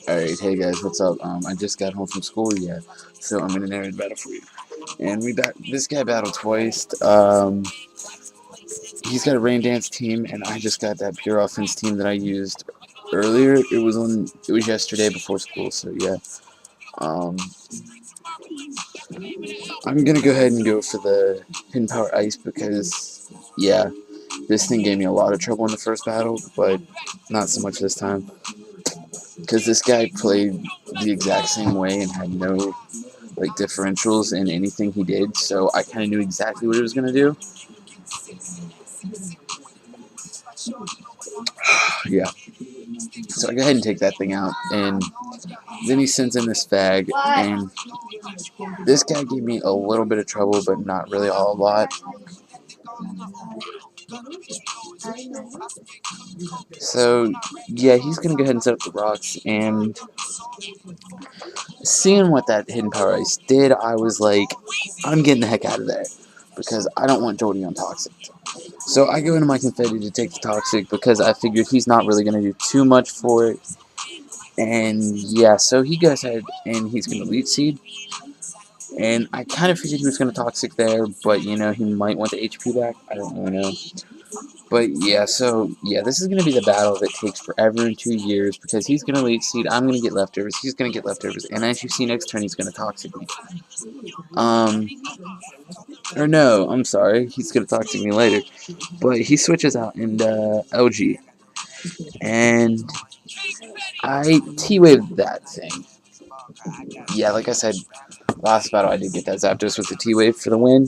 Alright, hey guys, what's up? I just got home from school, yeah, so I'm in an arid battle for you. And this guy battled twice. He's got a rain dance team, and I just got that pure offense team that I used earlier. It was yesterday before school, so yeah. Um, I'm gonna go ahead and go for the Hidden Power Ice because, yeah, this thing gave me a lot of trouble in the first battle, but not so much this time. Because this guy played the exact same way and had no like differentials in anything he did, so I kind of knew exactly what he was gonna do. Yeah, so I go ahead and take that thing out, and then he sends in this fag, and this guy gave me a little bit of trouble, but not really a lot. So yeah, he's gonna go ahead and set up the rocks, and seeing what that hidden power ice did, I was like, I'm getting the heck out of there because I don't want Jody on toxic. So I go into my confetti to take the toxic because I figured he's not really going to do too much for it. And yeah, so he goes ahead and he's going to lead seed. And I kind of figured he was going to toxic there, but you know, he might want the HP back. I don't really know. But yeah, so yeah, this is going to be the battle that takes forever in 2 years because he's going to lead seed, I'm going to get leftovers, he's going to get leftovers, and as you see next turn, he's going to toxic me. Or no, I'm sorry, he's going to toxic me later. But he switches out into LG, and I T-waved that thing. Yeah, like I said, last battle I did get that Zapdos with the T-wave for the win.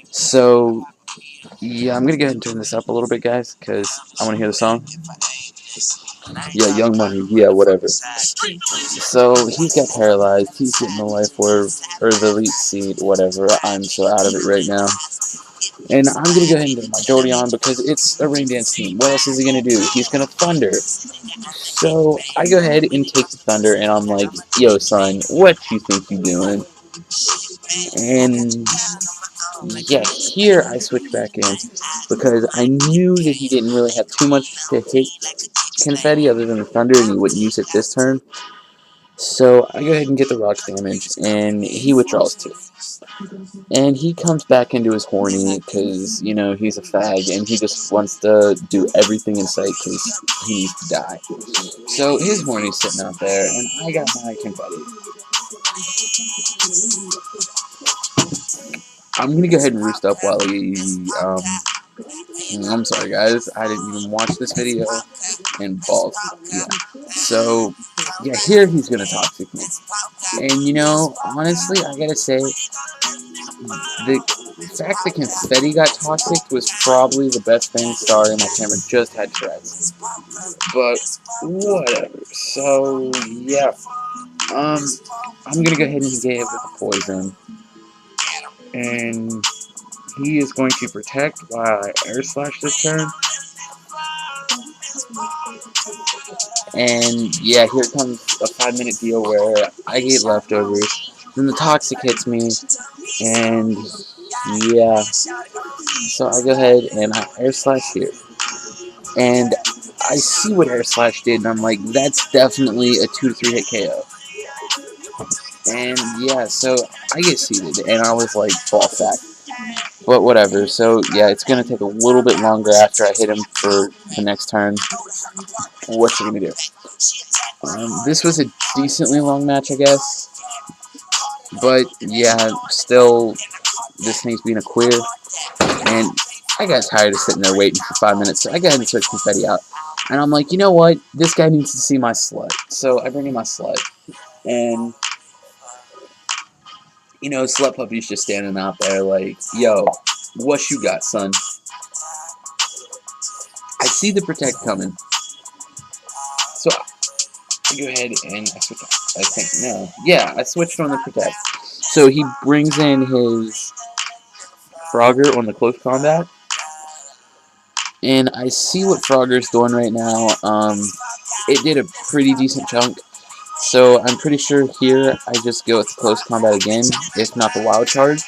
So, yeah, I'm going to go ahead and turn this up a little bit, guys, because I want to hear the song. Yeah, Young Money, yeah, whatever. So, he's got paralyzed, he's getting the life orb, or the elite seed, whatever. I'm so out of it right now. And I'm going to go ahead and get my Jody on because it's a rain dance team. What else is he going to do? He's going to Thunder. So I go ahead and take the Thunder, and I'm like, yo, son, what you think you doing? And yeah, here I switch back in because I knew that he didn't really have too much to hit Confetti other than the Thunder, and he wouldn't use it this turn. So I go ahead and get the Rock damage, and he withdraws too. And he comes back into his horny because, you know, he's a fag and he just wants to do everything in sight because he needs to die. So his horny's sitting out there, and I got my confetti. I'm going to go ahead and roost up while he, I'm sorry guys, I didn't even watch this video, and balls, yeah. So, yeah, here he's going to toxic me. And, you know, honestly, I gotta say, the fact that confetti got toxic was probably the best thing. Sorry, my camera just had Tourette's. But whatever. So yeah, I'm gonna go ahead and give it the poison, and he is going to protect while I air slash this turn. And yeah, here comes a 5-minute deal where I get leftovers. Then the toxic hits me, and yeah, so I go ahead and I air slash here. And I see what air slash did, and I'm like, that's definitely a 2 to 3 hit KO. And yeah, so I get seated, and I was like, ball sack. But whatever, so yeah, it's going to take a little bit longer after I hit him for the next turn. What's he going to do? This was a decently long match, I guess. But yeah, still, this thing's being a queer. And I got tired of sitting there waiting for 5 minutes, so I go ahead and switch confetti out. And I'm like, you know what? This guy needs to see my slut. So I bring in my slut. And, you know, Slut Puppy's just standing out there like, yo, what you got, son? I see the protect coming. So I go ahead and I switch. I think, no. Yeah, I switched on the protect. So he brings in his Frogger on the close combat. And I see what Frogger's doing right now. It did a pretty decent chunk. So I'm pretty sure here I just go with the close combat again, if not the wild charge.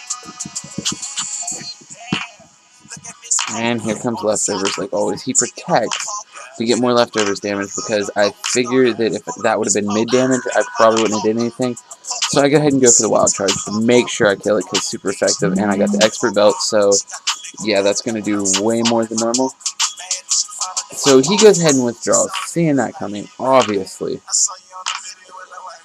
And here comes leftovers like always. He protects. to get more leftovers damage because I figured that if that would have been mid damage, I probably wouldn't have did anything. So I go ahead and go for the wild charge to make sure I kill it because it's super effective, and I got the expert belt, so yeah, that's going to do way more than normal. So he goes ahead and withdraws, seeing that coming, obviously.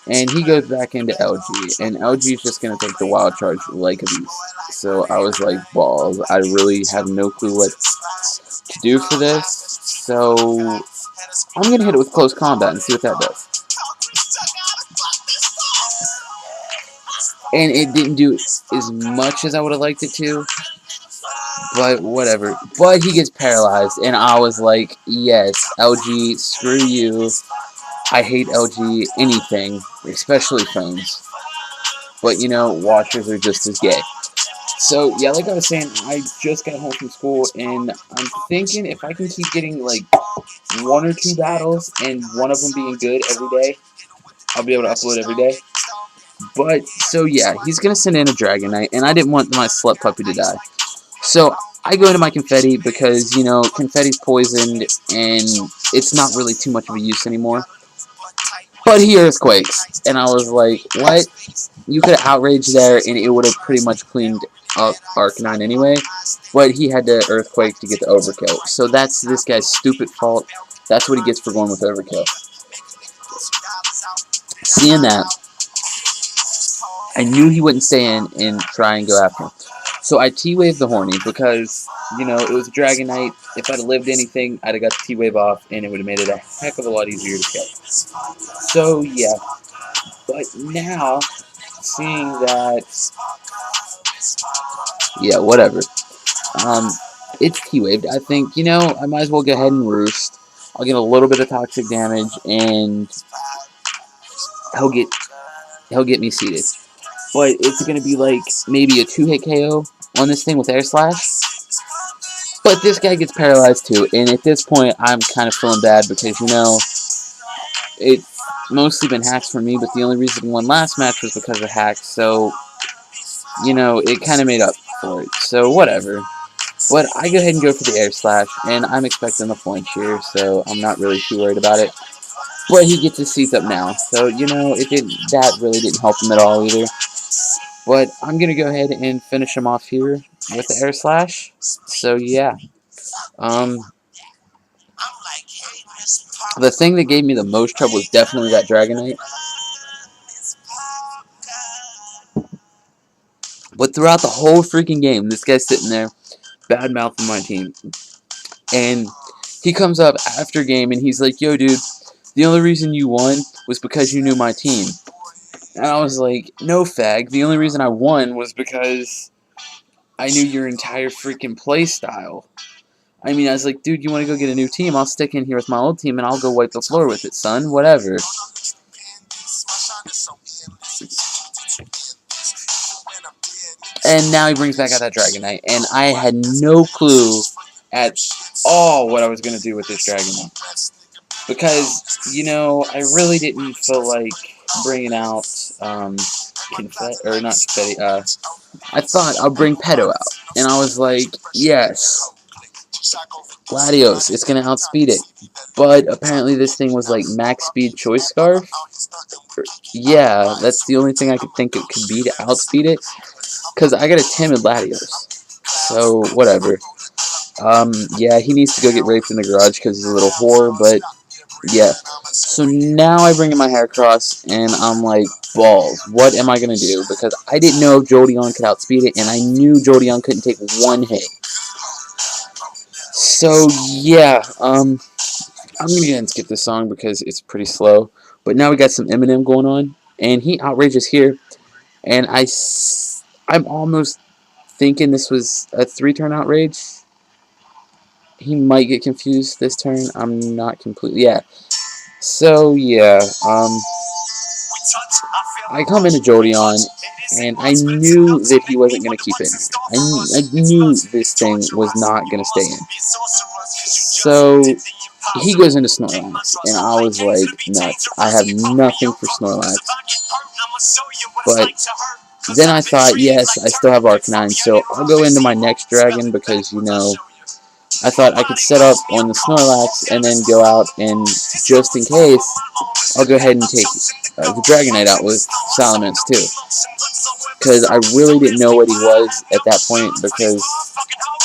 And he goes back into LG, and LG is just going to take the wild charge like a beast. So I was like, balls, I really have no clue what to do for this. So I'm going to hit it with close combat and see what that does. And it didn't do as much as I would have liked it to, but whatever. But he gets paralyzed, and I was like, yes, LG, screw you. I hate LG anything, especially phones. But, you know, watchers are just as gay. So, yeah, like I was saying, I just got home from school, and I'm thinking if I can keep getting, like, 1 or 2 battles, and one of them being good every day, I'll be able to upload every day. But, so yeah, he's going to send in a Dragon Knight, and I didn't want my slut puppy to die. So, I go into my confetti because, you know, confetti's poisoned, and it's not really too much of a use anymore. But he earthquakes, and I was like, what? You could have outraged there, and it would have pretty much cleaned up Arcanine anyway. But he had to earthquake to get the overkill. So that's this guy's stupid fault. That's what he gets for going with overkill. Seeing that, I knew he wouldn't stay in and try and go after him. So I T-Waved the Horny because, you know, it was a Dragon Knight. If I'd have lived anything, I'd have got the T-Wave off, and it would have made it a heck of a lot easier to kill. So, yeah. But now, seeing that, yeah, whatever. It's T-Waved. I think, you know, I might as well go ahead and roost. I'll get a little bit of toxic damage, and he'll get me seated. But it's going to be like maybe a 2-hit KO on this thing with Air Slash. But this guy gets paralyzed too, and at this point, I'm kind of feeling bad because, you know, it's mostly been hacks for me, but the only reason I won last match was because of hacks, so, you know, it kind of made up for it. So, whatever. But I go ahead and go for the Air Slash, and I'm expecting the flinch here, so I'm not really too worried about it. But he gets his seats up now, so, you know, that really didn't help him at all either. But I'm going to go ahead and finish him off here with the Air Slash. So, yeah. The thing that gave me the most trouble was definitely that Dragonite. But throughout the whole freaking game, this guy's sitting there, bad-mouthing my team. And he comes up after game, and he's like, yo, dude, the only reason you won was because you knew my team. And I was like, no, fag. The only reason I won was because I knew your entire freaking play style. I mean, I was like, dude, you want to go get a new team? I'll stick in here with my old team, and I'll go wipe the floor with it, son. Whatever. And now he brings back out that Dragonite, and I had no clue at all what I was going to do with this Dragonite. Because, you know, I really didn't feel like bringing out, confetti, or not confetti, I thought I'll bring Pedo out. And I was like, yes, Gladios, it's going to outspeed it. But apparently this thing was like max speed choice scarf. Yeah, that's the only thing I could think it could be to outspeed it. Because I got a timid Latios. So, whatever. Yeah, he needs to go get raped in the garage because he's a little whore, but yeah. So now I bring in my Heracross, and I'm like, balls, what am I going to do? Because I didn't know if Jolteon could outspeed it, and I knew Jolteon couldn't take one hit. So, yeah, I'm going to go ahead and skip this song because it's pretty slow. But now we got some Eminem going on, and he outrages here, and I'm almost thinking this was a 3-turn outrage. He might get confused this turn. I'm not completely... Yeah. So, yeah. I come into Jolteon, and I knew that he wasn't going to keep it. I knew this thing was not going to stay in. So, he goes into Snorlax, and I was like, nuts. I have nothing for Snorlax. But then I thought, yes, I still have Arcanine, so I'll go into my next dragon because, you know, I thought I could set up on the Snorlax and then go out and, just in case, I'll go ahead and take the Dragonite out with Salamence too. Because I really didn't know what he was at that point because,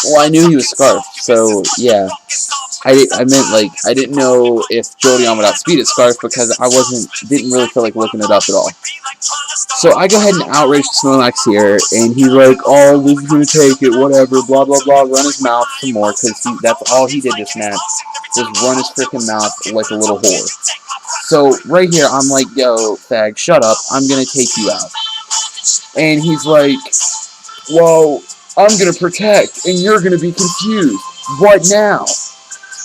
well, I knew he was Scarf, so yeah. I meant, like, I didn't know if Jolteon would outspeed its Scarf because I didn't really feel like looking it up at all. So I go ahead and outrage Snorlax here, and he's like, oh, this is gonna take it, whatever, blah, blah, blah, run his mouth some more, because that's all he did this match, just run his freaking mouth like a little whore. So right here, I'm like, yo, fag, shut up, I'm gonna take you out. And he's like, whoa, I'm gonna protect, and you're gonna be confused. What now?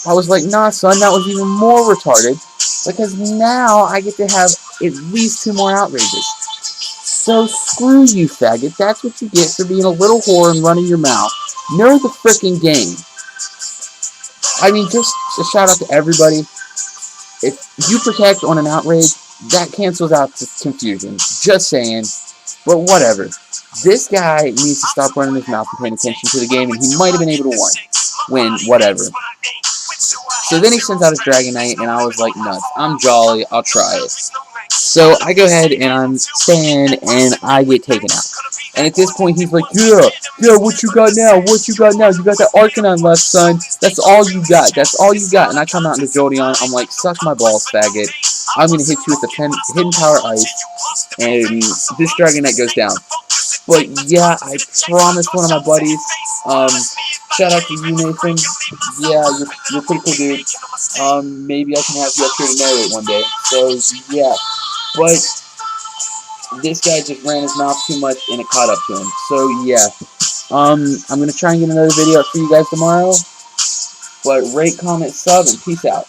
I was like, nah, son, that was even more retarded, because now I get to have at least 2 more outrages. So screw you, faggot. That's what you get for being a little whore and running your mouth. Know the freaking game. I mean, just a shout out to everybody. If you protect on an outrage, that cancels out the confusion. Just saying. But whatever. This guy needs to stop running his mouth and paying attention to the game, and he might have been able to win. Whatever. So then he sends out his Dragonite, and I was like, nuts. I'm jolly. I'll try it. So I go ahead, and I'm staying, and I get taken out. And at this point, he's like, yeah, what you got now? What you got now? You got that Arcanine left, son. That's all you got. That's all you got. And I come out into Jolteon. I'm like, suck my balls, faggot. I'm going to hit you with the Hidden Power Ice. And this Dragonite goes down. But yeah, I promised one of my buddies, shout out to you, Nathan. Yeah, you're pretty cool, dude. Maybe I can have you up here to narrate one day. So yeah, but this guy just ran his mouth too much and it caught up to him. So yeah, I'm gonna try and get another video up for you guys tomorrow. But rate, comment, sub, and peace out.